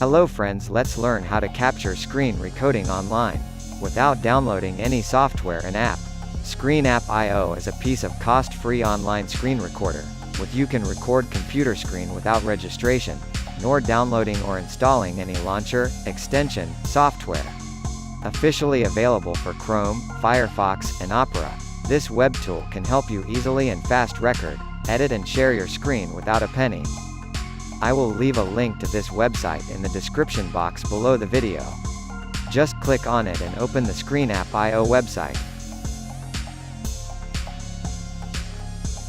Hello friends, let's learn how to capture screen recording online without downloading any software and app. Screen App IO is a piece of cost-free online screen recorder, with you can record computer screen without registration, nor downloading or installing any launcher, extension, software. Officially available for Chrome, Firefox, and Opera, this web tool can help you easily and fast record, edit and share your screen without a penny. I will leave a link to this website in the description box below the video. Just click on it and open the Screen App IO website.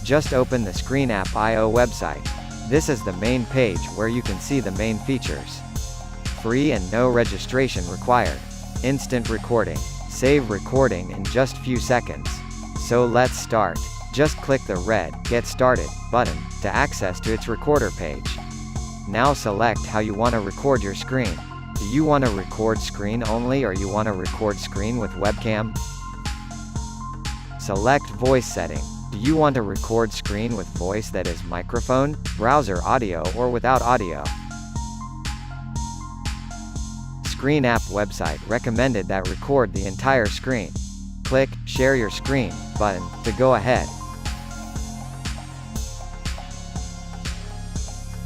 Just open the Screen App IO website. This is the main page where you can see the main features. Free and no registration required. Instant recording. Save recording in just few seconds. So let's start. Just click the red Get Started button to access to its recorder page. Now select how you want to record your screen. Do you want to record screen only or you want to record screen with webcam? Select voice setting. Do you want to record screen with voice, that is microphone, browser audio, or without audio? Screen App website recommended that record the entire screen. Click Share Your Screen button to go ahead.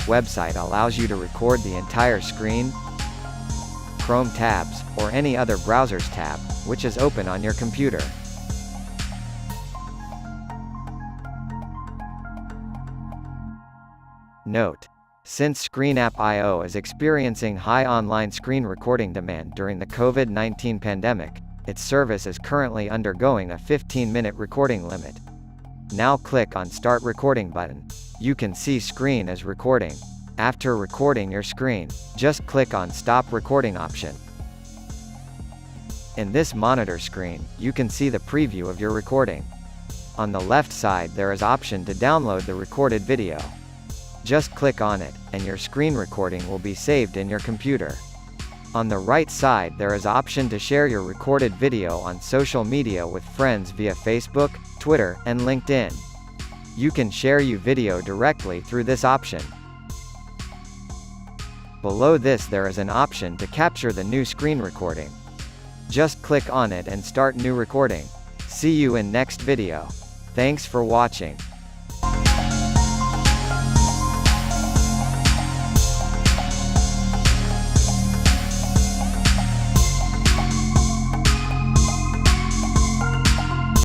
Website allows you to record the entire screen, Chrome tabs, or any other browser's tab, which is open on your computer. Note: since Screen App IO is experiencing high online screen recording demand during the COVID-19 pandemic, its service is currently undergoing a 15-minute recording limit. Now click on Start Recording button. You can see screen is recording. After recording your screen, just click on Stop Recording option. In this monitor screen, you can see the preview of your recording. On the left side there is option to download the recorded video. Just click on it, and your screen recording will be saved in your computer. On the right side there is option to share your recorded video on social media with friends via Facebook, Twitter, and LinkedIn. You can share your video directly through this option. Below this there is an option to capture the new screen recording. Just click on it and start new recording. See you in next video. Thanks for watching.